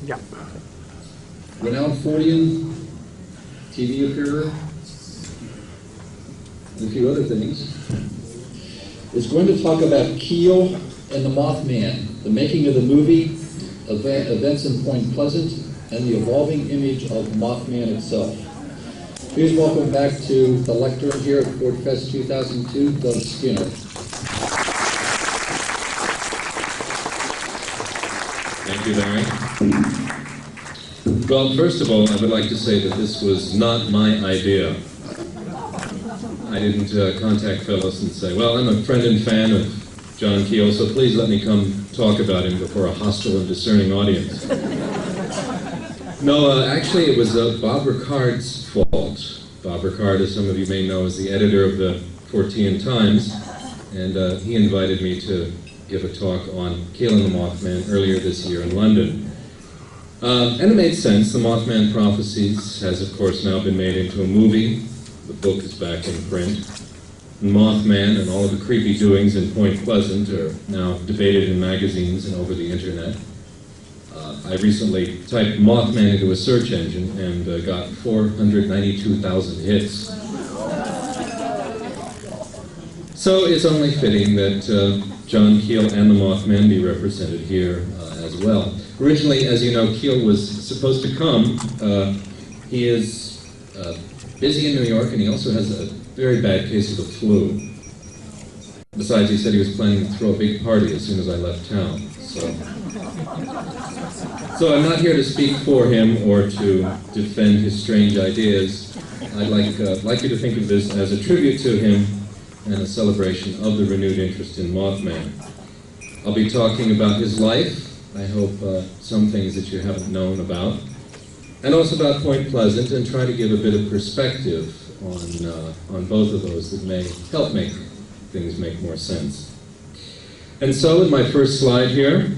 Yeah. Renowned Fortean, TV appearer, and a few other things, is going to talk about Keel and the Mothman, the making of the movie, events in Point Pleasant, and the evolving image of Mothman itself. Please welcome back to the lectern here at Ford Fest 2002, Doug Skinner. Thank you, Larry. Well, first of all, I would like to say that this was not my idea. I didn't contact Phyllis and say, well, I'm a friend and fan of John Keel, so please let me come talk about him before a hostile and discerning audience. No, actually it was Bob Ricard's fault. Bob Ricard, as some of you may know, is the editor of the Fortean Times, and he invited me to give a talk on Keel and the Mothman earlier this year in London. And it made sense. The Mothman Prophecies has, of course, now been made into a movie. The book is back in print. Mothman and all of the creepy doings in Point Pleasant are now debated in magazines and over the internet. I recently typed Mothman into a search engine and got 492,000 hits. So it's only fitting that John Keel and the Mothman be represented here as well. Originally, as you know, Keel was supposed to come. He is busy in New York, and he also has a very bad case of the flu. Besides, he said he was planning to throw a big party as soon as I left town. So I'm not here to speak for him or to defend his strange ideas. I'd like you to think of this as a tribute to him and a celebration of the renewed interest in Mothman. I'll be talking about his life. I hope some things that you haven't known about, and also about Point Pleasant, and try to give a bit of perspective on both of those that may help make things make more sense. And so, in my first slide here,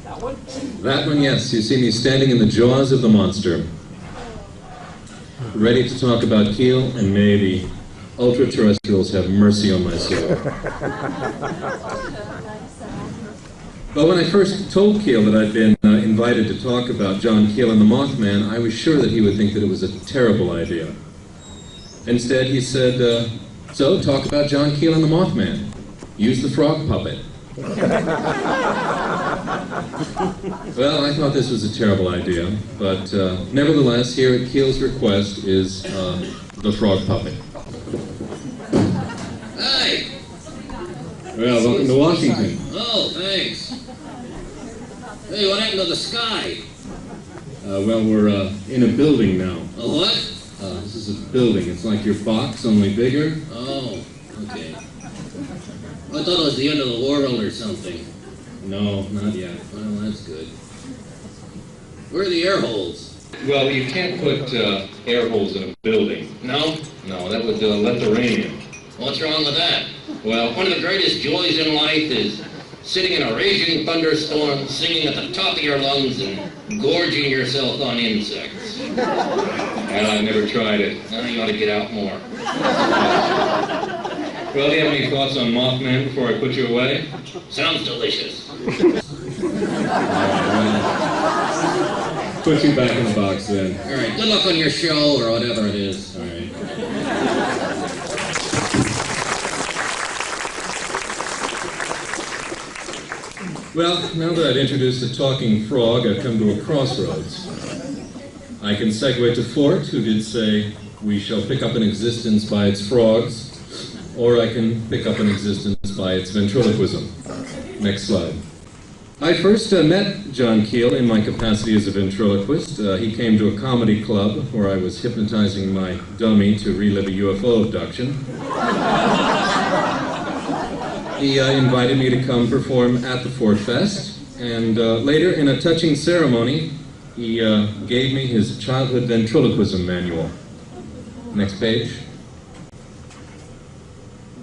That one? that one, yes, you see me standing in the jaws of the monster, ready to talk about Keel, and may the ultra-terrestrials have mercy on my soul. Well, when I first told Keel that I'd been invited to talk about John Keel and the Mothman, I was sure that he would think that it was a terrible idea. Instead, he said, so talk about John Keel and the Mothman. Use the frog puppet. Well, I thought this was a terrible idea, but nevertheless, here at Keel's request is the frog puppet. Hi! Well, welcome to Washington. Oh, thanks. Hey, what happened to the sky? Well, we're in a building now. A what? This is a building. It's like your box, only bigger. Oh, okay. I thought it was the end of the world or something. No, not yet. Well, that's good. Where are the air holes? Well, you can't put air holes in a building. No? No, that would let the rain in. What's wrong with that? Well, One of the greatest joys in life is sitting in a raging thunderstorm, singing at the top of your lungs and gorging yourself on insects. and I never tried it. Now you ought to get out more. Well, do you have any thoughts on Mothman before I put you away? Sounds delicious. Put you back in the box then. All right, good luck on your show or whatever it is. All right. Well, now that I've introduced the talking frog, I've come to a crossroads. I can segue to Fort, who did say, we shall pick up an existence by its frogs, or I can pick up an existence by its ventriloquism. Next slide. I first met John Keel in my capacity as a ventriloquist. He came to a comedy club where I was hypnotizing my dummy to relive a UFO abduction. He invited me to come perform at the Ford Fest, and later, in a touching ceremony, he gave me his childhood ventriloquism manual. Next page.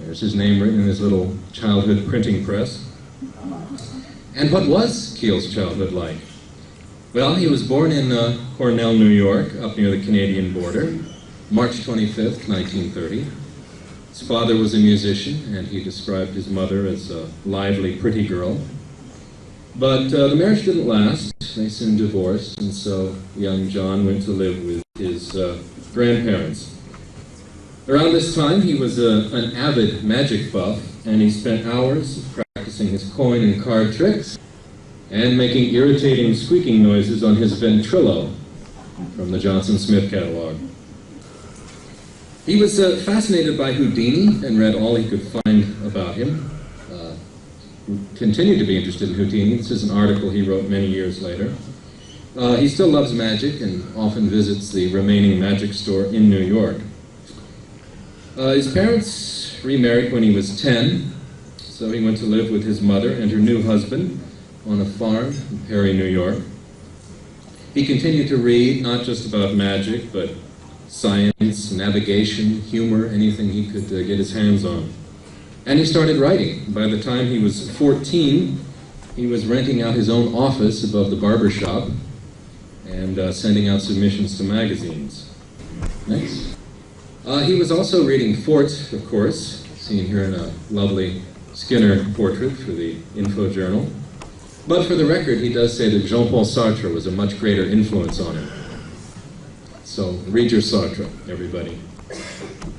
There's his name written in his little childhood printing press. And what was Keel's childhood like? Well, he was born in Cornell, New York, up near the Canadian border, March 25th, 1930. His father was a musician, and he described his mother as a lively, pretty girl. But the marriage didn't last. They soon divorced, and so young John went to live with his grandparents. Around this time, he was an avid magic buff, and he spent hours practicing his coin and card tricks and making irritating squeaking noises on his ventrilo from the Johnson Smith catalog. He was fascinated by Houdini and read all he could find about him. Continued to be interested in Houdini. This is an article he wrote many years later. He still loves magic and often visits the remaining magic store in New York. His parents remarried when he was 10, so he went to live with his mother and her new husband on a farm in Perry, New York. He continued to read, not just about magic, but science, navigation, humor, anything he could get his hands on. And he started writing. By the time he was 14, he was renting out his own office above the barber shop and sending out submissions to magazines. Next. He was also reading Fort, of course, seen here in a lovely Skinner portrait for the Info Journal. But for the record, he does say that Jean-Paul Sartre was a much greater influence on him. So read your Sartre, everybody.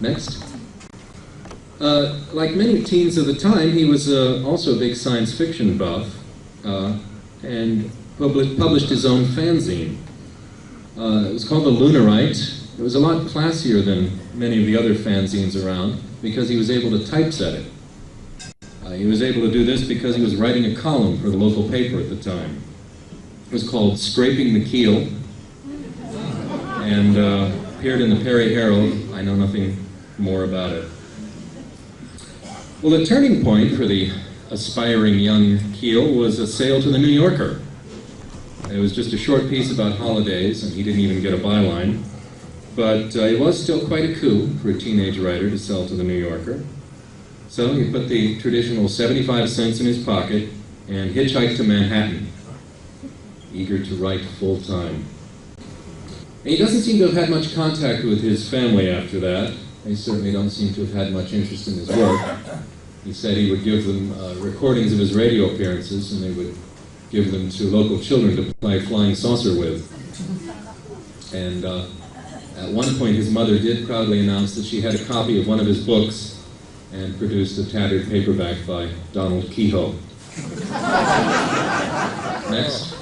Next. Like many teens of the time, he was also a big science fiction buff and published his own fanzine. It was called The Lunarite. It was a lot classier than many of the other fanzines around because he was able to typeset it. He was able to do this because he was writing a column for the local paper at the time. It was called Scraping the Keel and appeared in the Perry Herald. I know nothing more about it. Well, the turning point for the aspiring young Keel was a sale to the New Yorker. It was just a short piece about holidays, and he didn't even get a byline. But it was still quite a coup for a teenage writer to sell to the New Yorker. So he put the traditional 75 cents in his pocket and hitchhiked to Manhattan, eager to write full-time. And he doesn't seem to have had much contact with his family after that. They certainly don't seem to have had much interest in his work. He said he would give them recordings of his radio appearances, and they would give them to local children to play flying saucer with. And at one point, his mother did proudly announce that she had a copy of one of his books and produced a tattered paperback by Donald Kehoe. Next.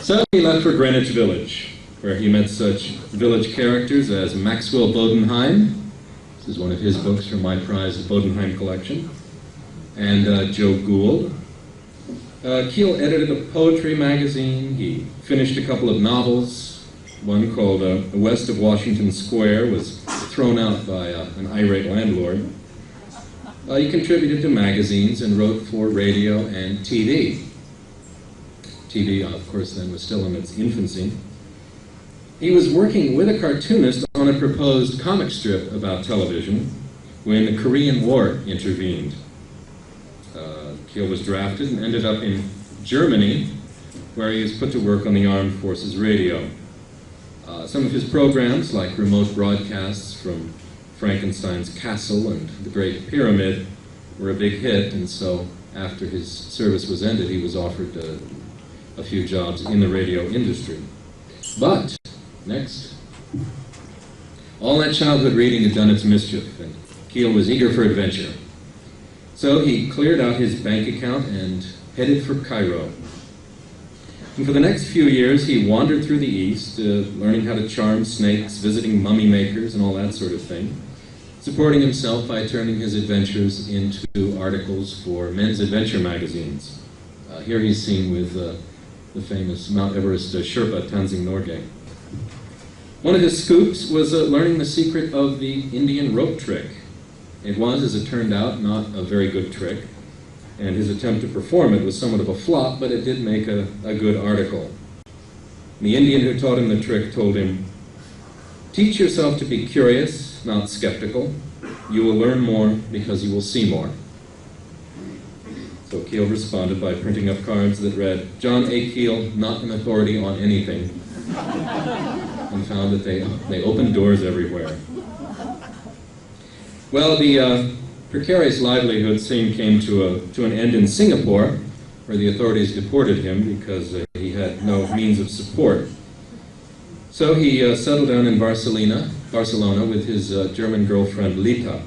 So he left for Greenwich Village, where he met such village characters as Maxwell Bodenheim. This is one of his books from my prized Bodenheim collection. And Joe Gould. Keel edited a poetry magazine. He finished a couple of novels. One called West of Washington Square was thrown out by an irate landlord. He contributed to magazines and wrote for radio and TV. TV, of course, then was still in its infancy. He was working with a cartoonist on a proposed comic strip about television when the Korean War intervened. Keel was drafted and ended up in Germany, where he was put to work on the Armed Forces radio. Some of his programs, like remote broadcasts from Frankenstein's Castle and the Great Pyramid, were a big hit, and so after his service was ended, he was offered a few jobs in the radio industry. But, next, all that childhood reading had done its mischief, and Keel was eager for adventure. So he cleared out his bank account and headed for Cairo. And for the next few years, he wandered through the East, learning how to charm snakes, visiting mummy makers, and all that sort of thing, supporting himself by turning his adventures into articles for men's adventure magazines. Here he's seen with the famous Mount Everest Sherpa Tenzing Norgay. One of his scoops was learning the secret of the Indian rope trick. It was, as it turned out, not a very good trick, and his attempt to perform it was somewhat of a flop, but it did make a good article. The Indian who taught him the trick told him, "Teach yourself to be curious, not skeptical. You will learn more because you will see more." So Keel responded by printing up cards that read, "John A. Keel, not an authority on anything," and found that they opened doors everywhere. Well, the precarious livelihood soon came to an end in Singapore, where the authorities deported him because he had no means of support. So he settled down in Barcelona with his German girlfriend Lita.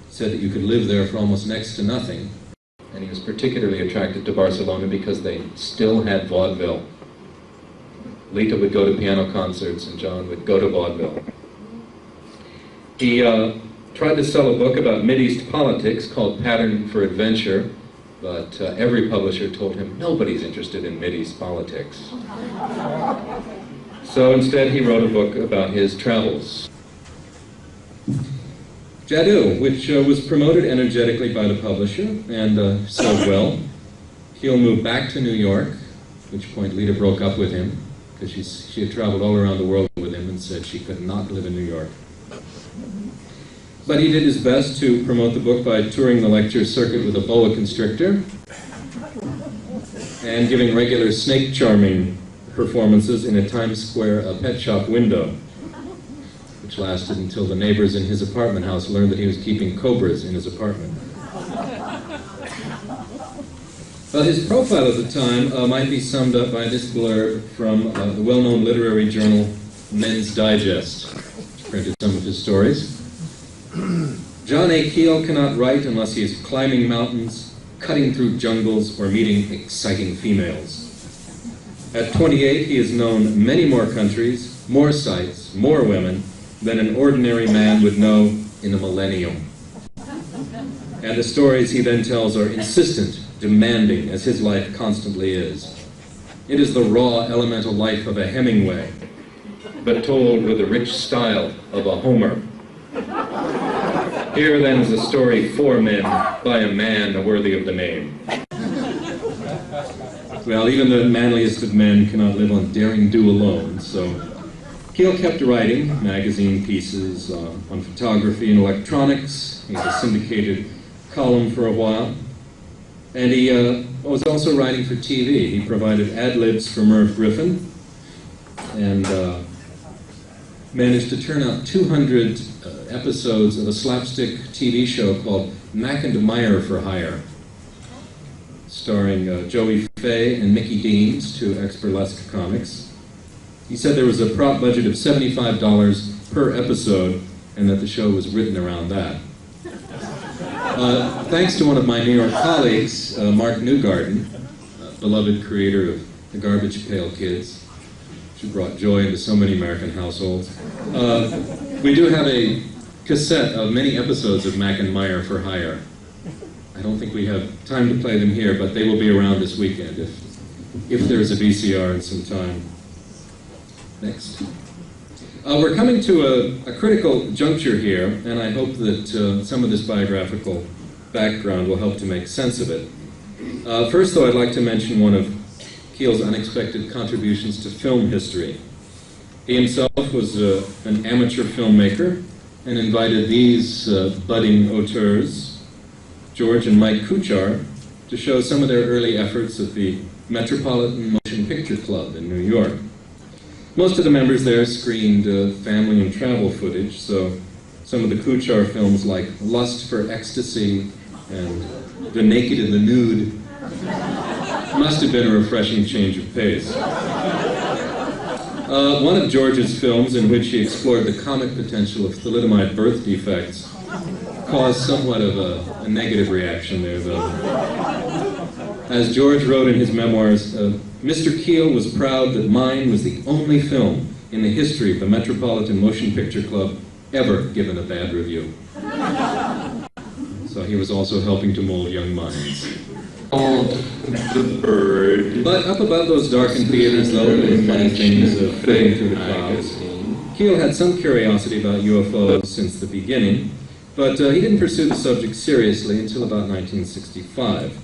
Said that you could live there for almost next to nothing. And he was particularly attracted to Barcelona because they still had vaudeville. Lita would go to piano concerts and John would go to vaudeville. He tried to sell a book about Mideast politics called Pattern for Adventure, but every publisher told him nobody's interested in Mideast politics. So instead he wrote a book about his travels. Jadoo, which was promoted energetically by the publisher and sold well. Keel moved back to New York, at which point Lita broke up with him because she had traveled all around the world with him and said she could not live in New York. But he did his best to promote the book by touring the lecture circuit with a boa constrictor and giving regular snake charming performances in a Times Square pet shop window, which lasted until the neighbors in his apartment house learned that he was keeping cobras in his apartment. But his profile at the time might be summed up by this blurb from the well-known literary journal Men's Digest, which printed some of his stories. John A. Keel cannot write unless he is climbing mountains, cutting through jungles, or meeting exciting females. At 28, he has known many more countries, more sights, more women than an ordinary man would know in a millennium. And the stories he then tells are insistent, demanding, as his life constantly is. It is the raw, elemental life of a Hemingway, but told with the rich style of a Homer. Here then is a story for men by a man worthy of the name. Well, even the manliest of men cannot live on daring do alone, so Keel kept writing magazine pieces on photography and electronics. He had a syndicated column for a while. And he was also writing for TV. He provided ad-libs for Merv Griffin and managed to turn out 200 episodes of a slapstick TV show called Mac and Meyer for Hire, starring Joey Faye and Mickey Deans, two ex-burlesque comics. He said there was a prop budget of $75 per episode and that the show was written around that. Thanks to one of my New York colleagues, Mark Newgarden, beloved creator of the Garbage Pail Kids, who brought joy into so many American households. We do have a cassette of many episodes of Mac and Meyer for Hire. I don't think we have time to play them here, but they will be around this weekend if there's a VCR in some time. Next. We're coming to a critical juncture here, and I hope that some of this biographical background will help to make sense of it. First, though, I'd like to mention one of Keel's unexpected contributions to film history. He himself was an amateur filmmaker and invited these budding auteurs, George and Mike Kuchar, to show some of their early efforts at the Metropolitan Motion Picture Club in New York. Most of the members there screened family and travel footage, so some of the Kuchar films like Lust for Ecstasy and The Naked and the Nude must have been a refreshing change of pace. One of George's films, in which he explored the comic potential of thalidomide birth defects, caused somewhat of a negative reaction there, though. As George wrote in his memoirs, Mr. Keel was proud that mine was the only film in the history of the Metropolitan Motion Picture Club ever given a bad review. So he was also helping to mold young minds. The bird. But up above those darkened theaters, though, with funny things fading through the clouds, Keel had some curiosity about UFOs since the beginning, but he didn't pursue the subject seriously until about 1965.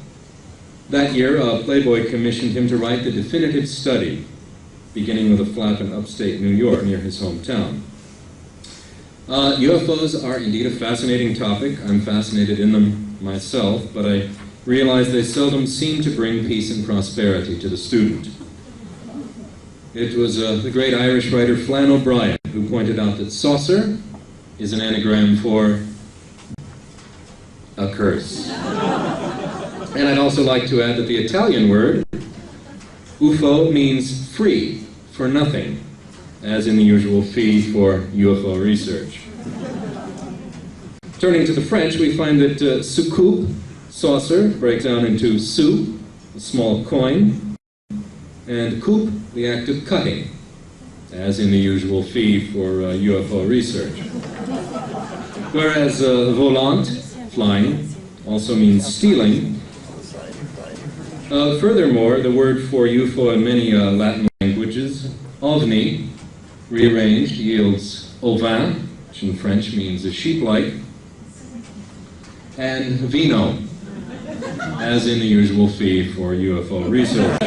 That year, Playboy commissioned him to write the definitive study, beginning with a flap in upstate New York near his hometown. UFOs are indeed a fascinating topic. I'm fascinated in them myself, but I realize they seldom seem to bring peace and prosperity to the student. It was the great Irish writer Flann O'Brien who pointed out that saucer is an anagram for a curse. And I'd also like to add that the Italian word, UFO, means free, for nothing, as in the usual fee for UFO research. Turning to the French, we find that soucoupe, saucer, breaks down into sou, a small coin, and coupe, the act of cutting, as in the usual fee for UFO research. Whereas volant, flying, also means stealing. Furthermore, the word for UFO in many Latin languages, ovni, rearranged, yields ovin, which in French means a sheep-like, and vino, as in the usual fee for UFO research.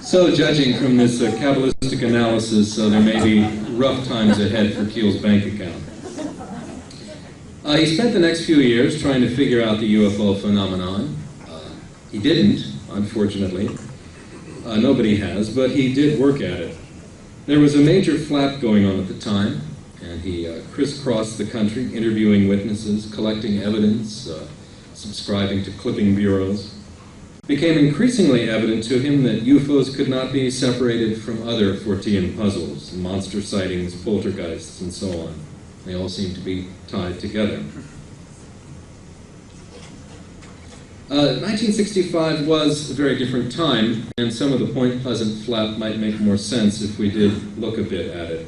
So, judging from this Kabbalistic analysis, there may be rough times ahead for Keel's bank account. He spent the next few years trying to figure out the UFO phenomenon. He didn't, unfortunately. Nobody has, but he did work at it. There was a major flap going on at the time, and he crisscrossed the country, interviewing witnesses, collecting evidence, subscribing to clipping bureaus. It became increasingly evident to him that UFOs could not be separated from other Fortean puzzles, monster sightings, poltergeists, and so on. They all seem to be tied together. 1965 was a very different time, and some of the Point Pleasant flap might make more sense if we did look a bit at it.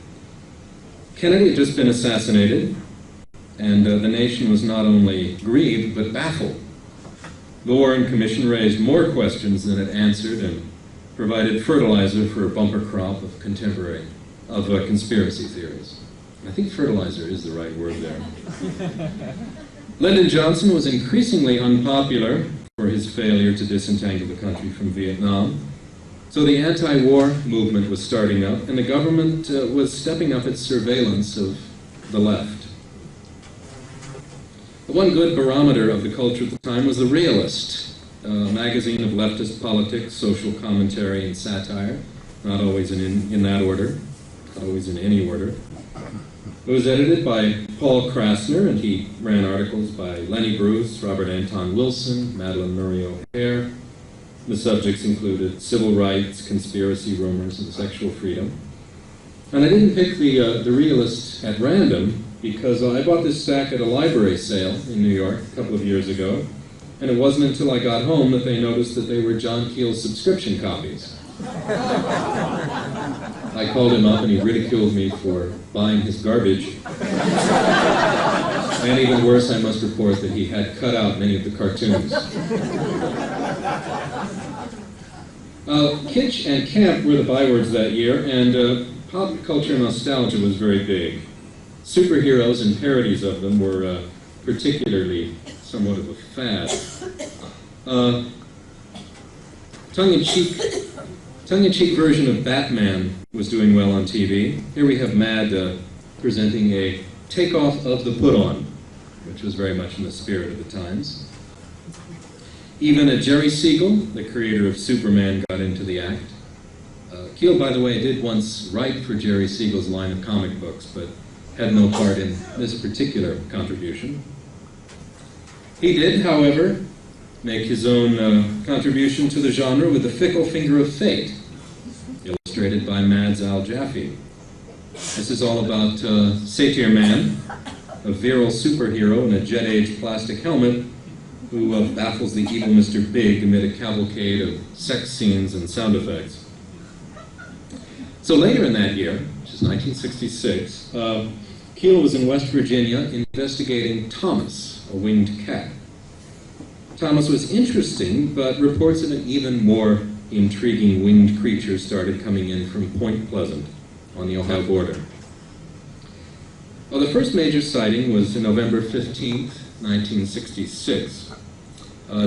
Kennedy had just been assassinated, and the nation was not only grieved, but baffled. The Warren Commission raised more questions than it answered and provided fertilizer for a bumper crop of conspiracy theories. I think fertilizer is the right word there. Lyndon Johnson was increasingly unpopular for his failure to disentangle the country from Vietnam. So the anti-war movement was starting up, and the government was stepping up its surveillance of the left. One good barometer of the culture at the time was The Realist, a magazine of leftist politics, social commentary, and satire, not always in that order, not always in any order. It was edited by Paul Krasner, and he ran articles by Lenny Bruce, Robert Anton Wilson, Madeleine Murray O'Hare. The subjects included civil rights, conspiracy rumors, and sexual freedom. And I didn't pick the Realist at random, because I bought this stack at a library sale in New York a couple of years ago, and it wasn't until I got home that they noticed that they were John Keel's subscription copies. I called him up and he ridiculed me for buying his garbage. And even worse, I must report that he had cut out many of the cartoons. Kitsch and camp were the bywords that year, and pop culture nostalgia was very big. Superheroes and parodies of them were particularly somewhat of a fad. Tongue-in-cheek version of Batman was doing well on TV. Here we have Mad presenting a takeoff of the put-on, which was very much in the spirit of the times. Even Jerry Siegel, the creator of Superman, got into the act. Keel, by the way, did once write for Jerry Siegel's line of comic books, but had no part in this particular contribution. He did, however, make his own contribution to the genre with The Fickle Finger of Fate, illustrated by Mads Al Jaffe. This is all about Satyr Man, a virile superhero in a jet-age plastic helmet who baffles the evil Mr. Big amid a cavalcade of sex scenes and sound effects. So later in that year, which is 1966, Keel was in West Virginia investigating Thomas, a winged cat. Thomas was interesting, but reports of an even more intriguing winged creature started coming in from Point Pleasant on the Ohio border. Well, the first major sighting was November 15th, 1966.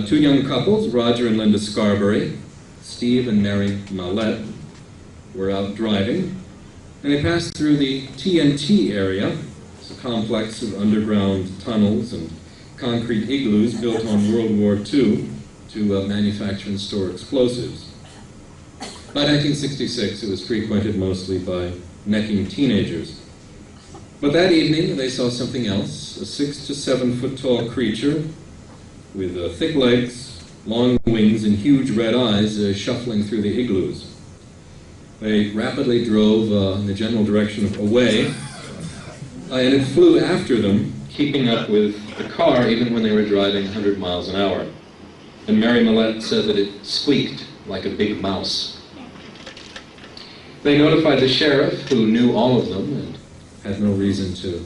Two young couples, Roger and Linda Scarberry, Steve and Mary Mallette, were out driving, and they passed through the TNT area. It's a complex of underground tunnels and concrete igloos built on World War II to manufacture and store explosives. By 1966, it was frequented mostly by necking teenagers. But that evening, they saw something else, a 6 to 7 foot tall creature with thick legs, long wings, and huge red eyes shuffling through the igloos. They rapidly drove in the general direction of away, and it flew after them, keeping up with the car even when they were driving 100 miles an hour. And Mary Millette said that it squeaked like a big mouse. They notified the sheriff, who knew all of them and had no reason to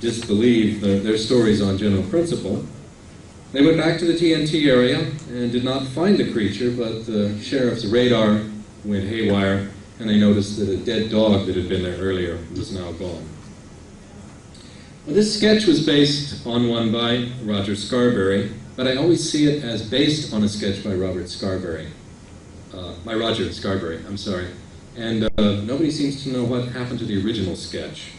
disbelieve their stories on general principle. They went back to the TNT area and did not find the creature, but the sheriff's radar went haywire, and they noticed that a dead dog that had been there earlier was now gone. Well, this sketch was based on one by Roger Scarberry, but I always see it as based on a sketch by Roger Scarberry. And nobody seems to know what happened to the original sketch.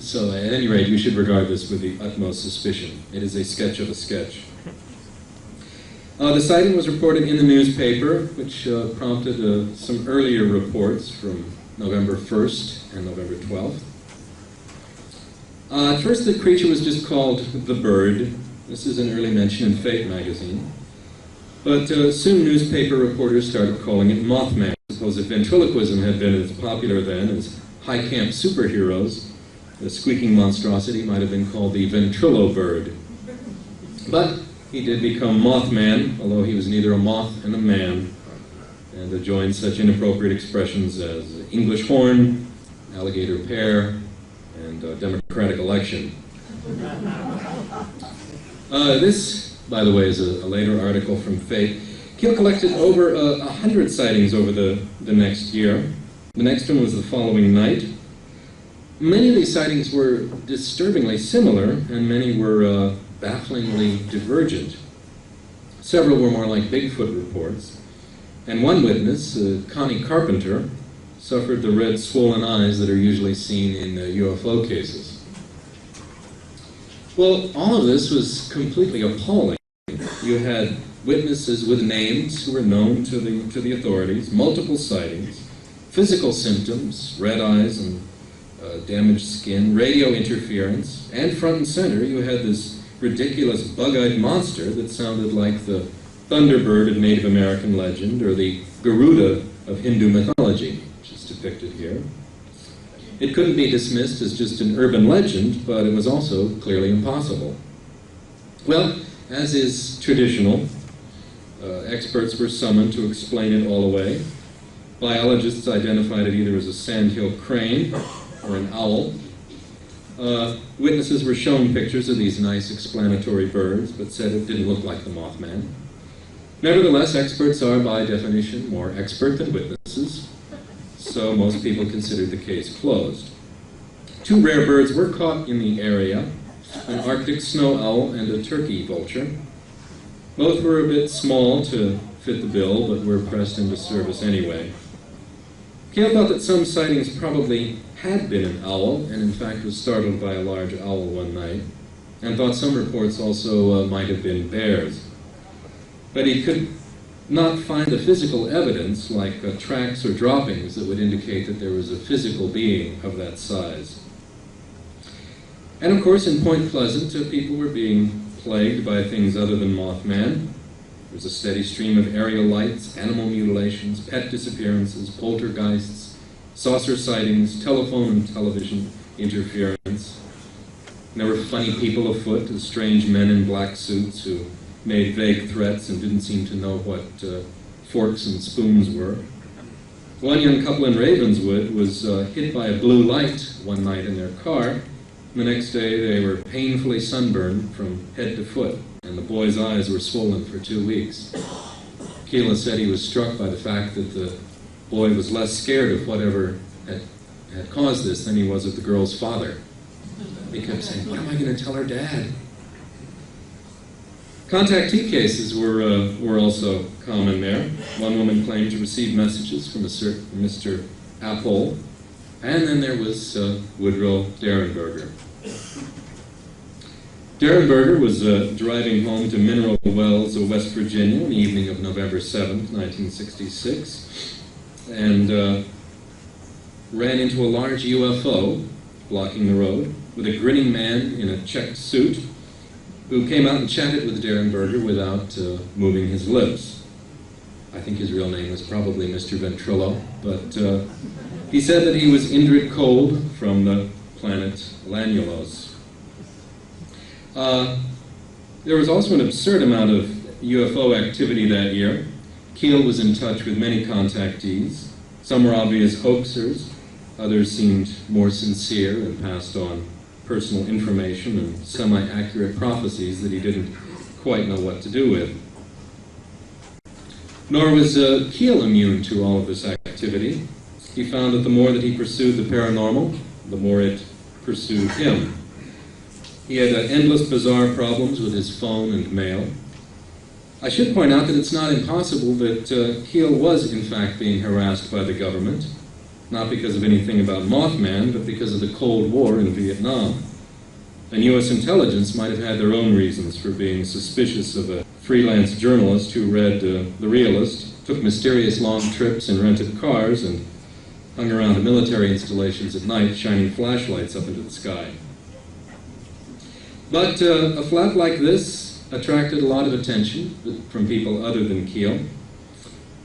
So at any rate, you should regard this with the utmost suspicion. It is a sketch of a sketch. The sighting was reported in the newspaper, which prompted some earlier reports from November 1st and November 12th. At first, the creature was just called the Bird. This is an early mention in Fate magazine. But soon newspaper reporters started calling it Mothman. I suppose if ventriloquism had been as popular then as high camp superheroes, the squeaking monstrosity might have been called the Ventrilo Bird. But he did become Mothman, although he was neither a moth and a man, and joined such inappropriate expressions as English horn, alligator pear, and democratic election. This, by the way, is a later article from Fate. Keel collected over 100 sightings over the next year. The next one was the following night. Many of these sightings were disturbingly similar, and many were bafflingly divergent. Several were more like Bigfoot reports, and one witness, Connie Carpenter, suffered the red swollen eyes that are usually seen in UFO cases. Well, all of this was completely appalling. You had witnesses with names who were known to the authorities, multiple sightings, physical symptoms, red eyes and damaged skin, radio interference, and front and center you had this ridiculous bug-eyed monster that sounded like the Thunderbird of Native American legend or the Garuda of Hindu mythology, which is depicted here. It couldn't be dismissed as just an urban legend, but it was also clearly impossible. Well, as is traditional, experts were summoned to explain it all away. Biologists identified it either as a sandhill crane or an owl. Witnesses were shown pictures of these nice explanatory birds, but said it didn't look like the Mothman. Nevertheless, experts are, by definition, more expert than witnesses, so most people considered the case closed. Two rare birds were caught in the area, an Arctic snow owl and a turkey vulture. Both were a bit small to fit the bill, but were pressed into service anyway. Keel thought that some sightings probably had been an owl, and in fact was startled by a large owl one night, and thought some reports also might have been bears. But he could not find the physical evidence, like tracks or droppings, that would indicate that there was a physical being of that size. And of course, in Point Pleasant, people were being plagued by things other than Mothman. There was a steady stream of aerial lights, animal mutilations, pet disappearances, poltergeists, saucer sightings, telephone and television interference. And there were funny people afoot, strange men in black suits who made vague threats and didn't seem to know what forks and spoons were. One young couple in Ravenswood was hit by a blue light one night in their car. The next day they were painfully sunburned from head to foot, and the boy's eyes were swollen for 2 weeks. Keel said he was struck by the fact that the boy was less scared of whatever had caused this than he was of the girl's father. He kept saying, "What am I going to tell her dad?" Contactee cases were also common there. One woman claimed to receive messages from a certain Mr. Apple, and then there was Woodrow Derenberger. Derenberger was driving home to Mineral Wells, West Virginia, on the evening of November 7th, 1966, and ran into a large UFO blocking the road with a grinning man in a checked suit who came out and chatted with Derenberger without moving his lips. I think his real name was probably Mr. Ventrilo, but he said that he was Indrid Cold from the planet Lanulos. There was also an absurd amount of UFO activity that year. Keel was in touch with many contactees. Some were obvious hoaxers, others seemed more sincere and passed on personal information and semi-accurate prophecies that he didn't quite know what to do with. Nor was Keel immune to all of this activity. He found that the more that he pursued the paranormal, the more it pursued him. He had endless bizarre problems with his phone and mail. I should point out that it's not impossible that Keel was in fact being harassed by the government, not because of anything about Mothman, but because of the Cold War in Vietnam. And U.S. intelligence might have had their own reasons for being suspicious of a freelance journalist who read The Realist, took mysterious long trips in rented cars, and hung around the military installations at night, shining flashlights up into the sky. But a flap like this attracted a lot of attention from people other than Keel.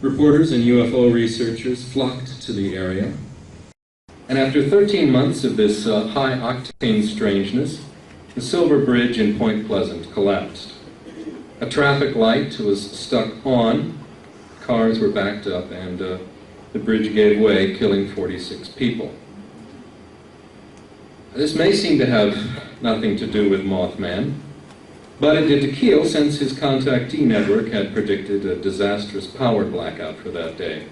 Reporters and UFO researchers flocked to the area. And after 13 months of this high-octane strangeness, the Silver Bridge in Point Pleasant collapsed. A traffic light was stuck on, cars were backed up, and the bridge gave way, killing 46 people. This may seem to have nothing to do with Mothman, but it did to Keel since his contactee network had predicted a disastrous power blackout for that day.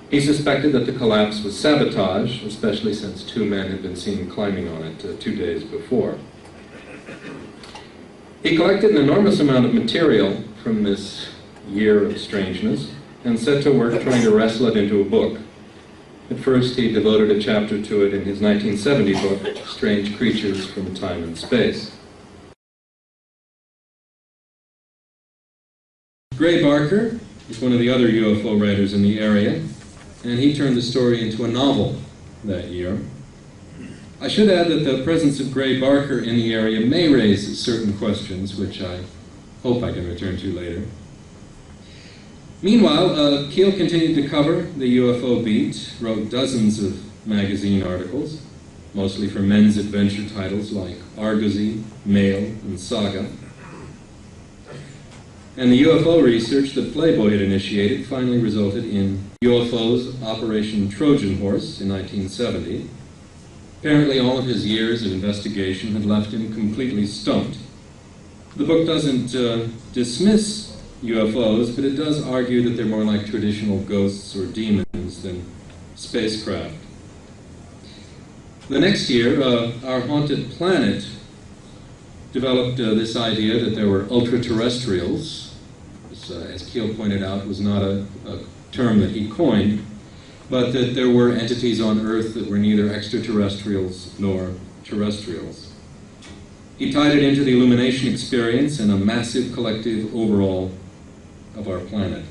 He suspected that the collapse was sabotage, especially since 2 men had been seen climbing on it 2 days before. He collected an enormous amount of material from this year of strangeness and set to work trying to wrestle it into a book. At first, he devoted a chapter to it in his 1970 book, Strange Creatures from Time and Space. Gray Barker is one of the other UFO writers in the area, and he turned the story into a novel that year. I should add that the presence of Gray Barker in the area may raise certain questions, which I hope I can return to later. Meanwhile, Keel continued to cover the UFO beat, wrote dozens of magazine articles, mostly for men's adventure titles like Argosy, Mail, and Saga. And the UFO research that Playboy had initiated finally resulted in UFO's Operation Trojan Horse in 1970. Apparently all of his years of investigation had left him completely stumped. The book doesn't dismiss UFOs, but it does argue that they're more like traditional ghosts or demons than spacecraft. The next year, Our Haunted Planet developed this idea that there were ultra-terrestrials. This, as Keel pointed out, was not a term that he coined, but that there were entities on Earth that were neither extraterrestrials nor terrestrials. He tied it into the illumination experience and a massive collective overall of our planet.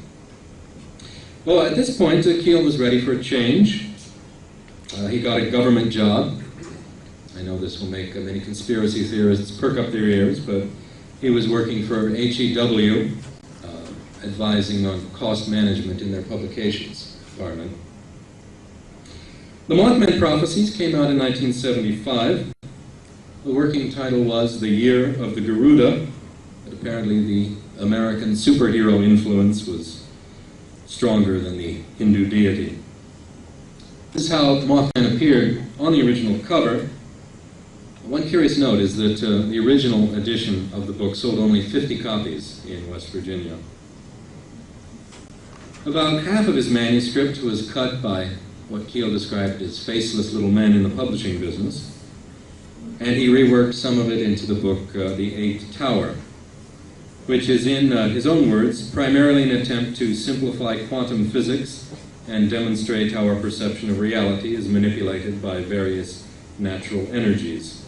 Well, at this point, Keel was ready for a change. He got a government job. I know this will make many conspiracy theorists perk up their ears, but he was working for HEW, advising on cost management in their publications department. The Mothman Prophecies came out in 1975. The working title was The Year of the Garuda, but apparently the American superhero influence was stronger than the Hindu deity. This is how Mothman appeared on the original cover. One curious note is that the original edition of the book sold only 50 copies in West Virginia. About half of his manuscript was cut by what Keel described as faceless little men in the publishing business, and he reworked some of it into the book The Eighth Tower, which is, in his own words, primarily an attempt to simplify quantum physics and demonstrate how our perception of reality is manipulated by various natural energies.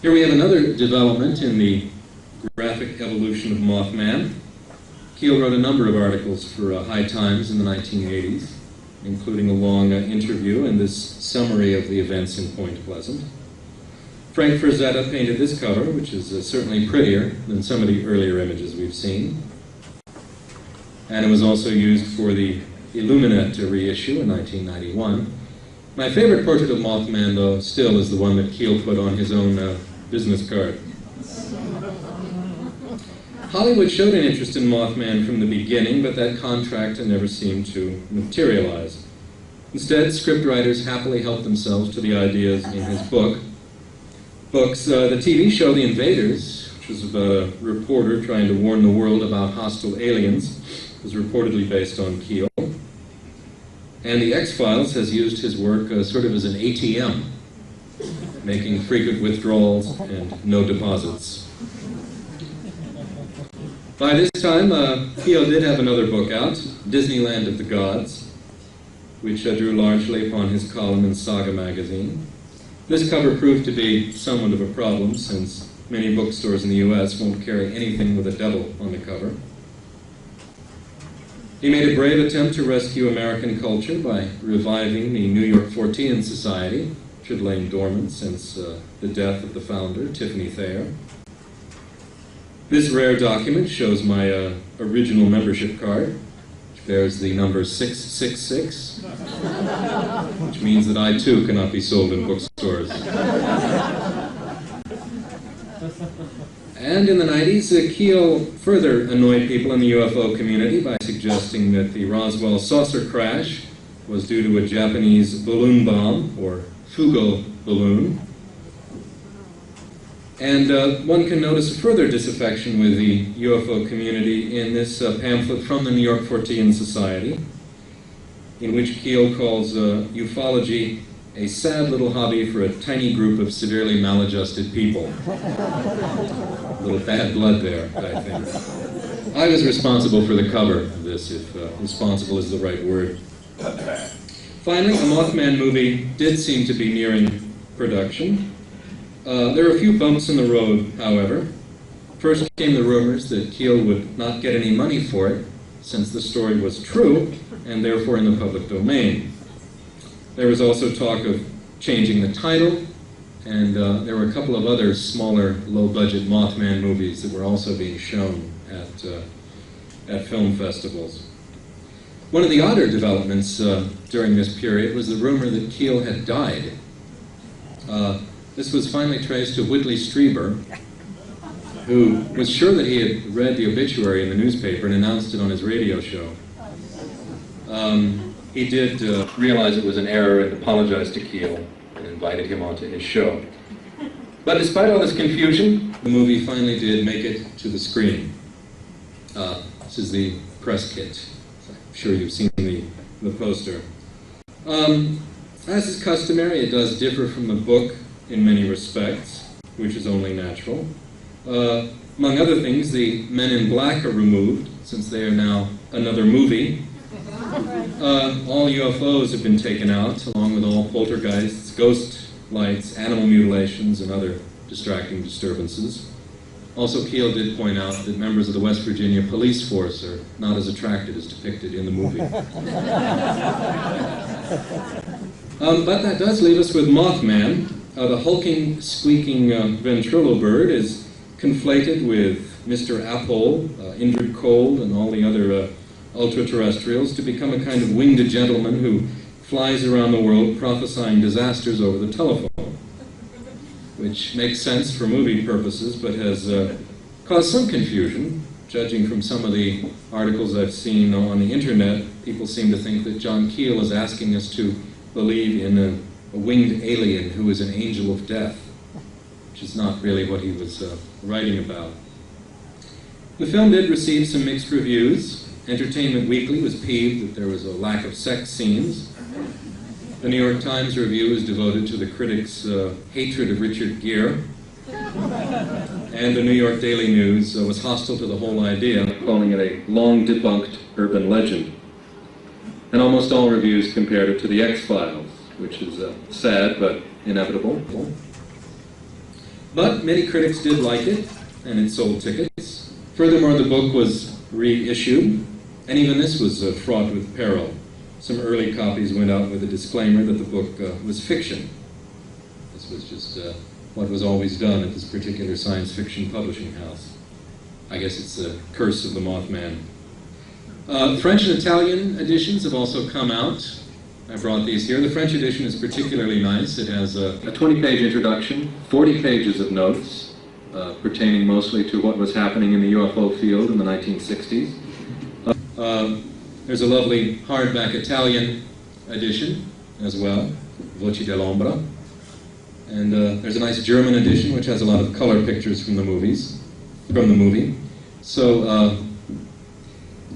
Here we have another development in the graphic evolution of Mothman. Keel wrote a number of articles for High Times in the 1980s, including a long interview and this summary of the events in Point Pleasant. Frank Frazetta painted this cover, which is certainly prettier than some of the earlier images we've seen. And it was also used for the Illuminate reissue in 1991. My favorite portrait of Mothman, though, still is the one that Keel put on his own business card. Hollywood showed an interest in Mothman from the beginning, but that contract never seemed to materialize. Instead, scriptwriters happily helped themselves to the ideas in his books. The TV show The Invaders, which was about a reporter trying to warn the world about hostile aliens, was reportedly based on Keel. And The X-Files has used his work sort of as an ATM, making frequent withdrawals and no deposits. By this time, Keel did have another book out, Disneyland of the Gods, which drew largely upon his column in Saga magazine. This cover proved to be somewhat of a problem, since many bookstores in the U.S. won't carry anything with a devil on the cover. He made a brave attempt to rescue American culture by reviving the New York Fortean Society, which had lain dormant since the death of the founder, Tiffany Thayer. This rare document shows my original membership card, which bears the number 666, which means that I too cannot be sold in bookstores. And in the 90s, Keel further annoyed people in the UFO community by suggesting that the Roswell saucer crash was due to a Japanese balloon bomb, or Fugo balloon. And one can notice a further disaffection with the UFO community in this pamphlet from the New York Fortean Society, in which Keel calls ufology a sad little hobby for a tiny group of severely maladjusted people. A little bad blood there, I think. I was responsible for the cover of this, if responsible is the right word. Finally, a Mothman movie did seem to be nearing production. There were a few bumps in the road, however. First came the rumors that Keel would not get any money for it, since the story was true, and therefore in the public domain. There was also talk of changing the title, and there were a couple of other smaller, low-budget Mothman movies that were also being shown at film festivals. One of the odder developments during this period was the rumor that Keel had died. This was finally traced to Whitley Strieber, who was sure that he had read the obituary in the newspaper and announced it on his radio show. He did realize it was an error and apologized to Keel and invited him onto his show. But despite all this confusion, the movie finally did make it to the screen. This is the press kit. I'm sure you've seen the poster. As is customary, it does differ from the book in many respects, which is only natural. Among other things, the men in black are removed, since they are now another movie. All UFOs have been taken out, along with all poltergeists, ghost lights, animal mutilations, and other distracting disturbances. Also, Keel did point out that members of the West Virginia police force are not as attractive as depicted in the movie. But that does leave us with Mothman. The hulking, squeaking ventrilo bird is conflated with Mr. Apple, Indrid Cold, and all the other ultra-terrestrials to become a kind of winged gentleman who flies around the world prophesying disasters over the telephone, which makes sense for movie purposes, but has caused some confusion. Judging from some of the articles I've seen on the internet, people seem to think that John Keel is asking us to believe in a winged alien who is an angel of death, which is not really what he was writing about. The film did receive some mixed reviews. Entertainment Weekly was peeved that there was a lack of sex scenes. The New York Times review is devoted to the critics' hatred of Richard Gere. And the New York Daily News was hostile to the whole idea, calling it a long-debunked urban legend. And almost all reviews compared it to The X-Files, which is sad but inevitable. But many critics did like it, and it sold tickets. Furthermore, the book was reissued, and even this was fraught with peril. Some early copies went out with a disclaimer that the book was fiction. This was just what was always done at this particular science fiction publishing house. I guess it's the curse of the Mothman. French and Italian editions have also come out. I brought these here. The French edition is particularly nice. It has a 20-page introduction, 40 pages of notes, pertaining mostly to what was happening in the UFO field in the 1960s. There's a lovely hardback Italian edition as well, Voci dell'Ombra. And there's a nice German edition which has a lot of color pictures from the movie. So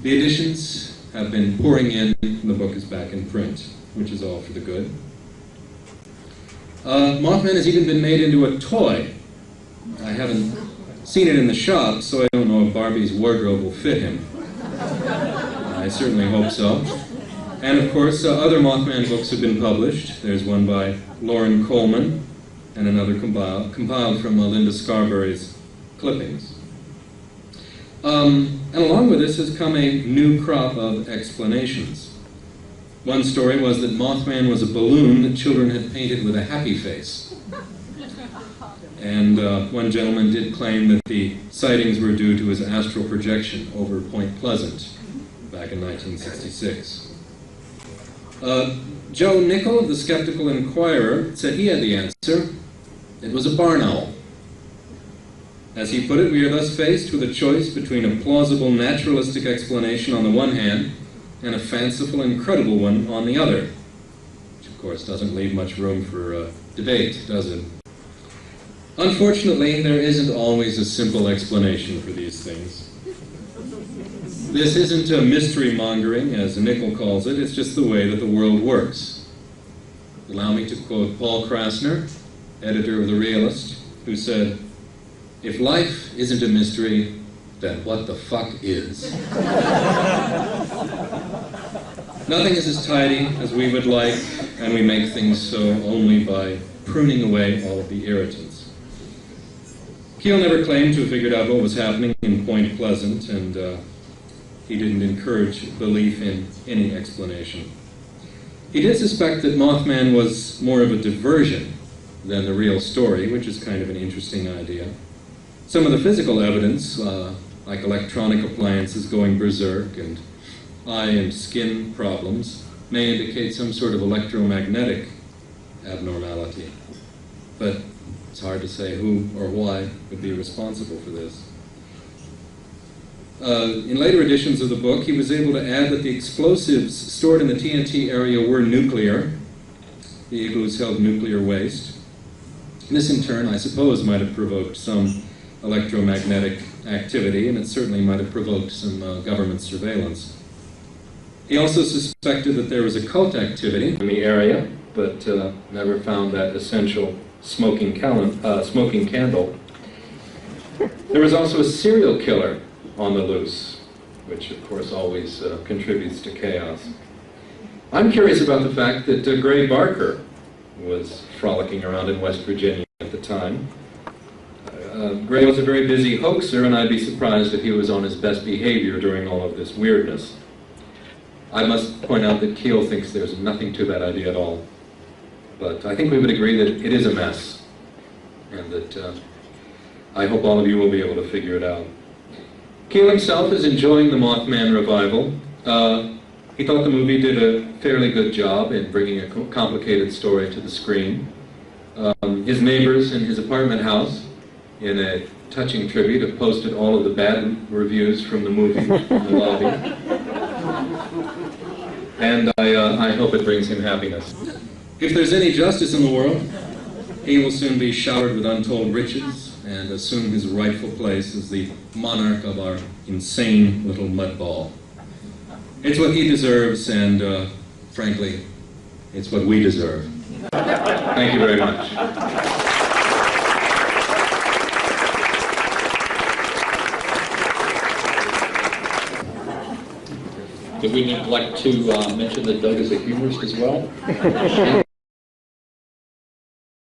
the editions have been pouring in, and the book is back in print, which is all for the good. Mothman has even been made into a toy. I haven't seen it in the shop, so I don't know if Barbie's wardrobe will fit him. I certainly hope so. And of course, other Mothman books have been published. There's one by Lauren Coleman, and another compiled from Linda Scarberry's clippings. And along with this has come a new crop of explanations. One story was that Mothman was a balloon that children had painted with a happy face. And one gentleman did claim that the sightings were due to his astral projection over Point Pleasant back in 1966. Joe Nickel of the Skeptical Inquirer said he had the answer. It was a barn owl. As he put it, we are thus faced with a choice between a plausible naturalistic explanation on the one hand and a fanciful and credible one on the other, which of course doesn't leave much room for debate, does it? Unfortunately, there isn't always a simple explanation for these things. This isn't a mystery mongering, as Nickel calls it, it's just the way that the world works. Allow me to quote Paul Krasner, editor of The Realist, who said, "If life isn't a mystery, then what the fuck is?" Nothing is as tidy as we would like, and we make things so only by pruning away all of the irritants. Keel never claimed to have figured out what was happening in Point Pleasant, and he didn't encourage belief in any explanation. He did suspect that Mothman was more of a diversion than the real story, which is kind of an interesting idea. Some of the physical evidence, like electronic appliances going berserk and eye and skin problems, may indicate some sort of electromagnetic abnormality. But it's hard to say who or why would be responsible for this. In later editions of the book, he was able to add that the explosives stored in the TNT area were nuclear. The igloos held nuclear waste. This, in turn, I suppose, might have provoked some electromagnetic activity, and it certainly might have provoked some government surveillance. He also suspected that there was occult activity in the area, but never found that essential smoking candle. There was also a serial killer on the loose, which of course always contributes to chaos. I'm curious about the fact that Gray Barker was frolicking around in West Virginia at the time. Gray was a very busy hoaxer, and I'd be surprised if he was on his best behavior during all of this weirdness. I must point out that Keel thinks there's nothing to that idea at all. But I think we would agree that it is a mess, and that I hope all of you will be able to figure it out. Keel himself is enjoying the Mothman revival. He thought the movie did a fairly good job in bringing a complicated story to the screen. His neighbors in his apartment house, in a touching tribute, have posted all of the bad reviews from the movie in the lobby. And I hope it brings him happiness. If there's any justice in the world, he will soon be showered with untold riches and assume his rightful place as the monarch of our insane little mudball. It's what he deserves, and frankly, it's what we deserve. Thank you very much. Did we neglect to mention that Doug is a humorist as well?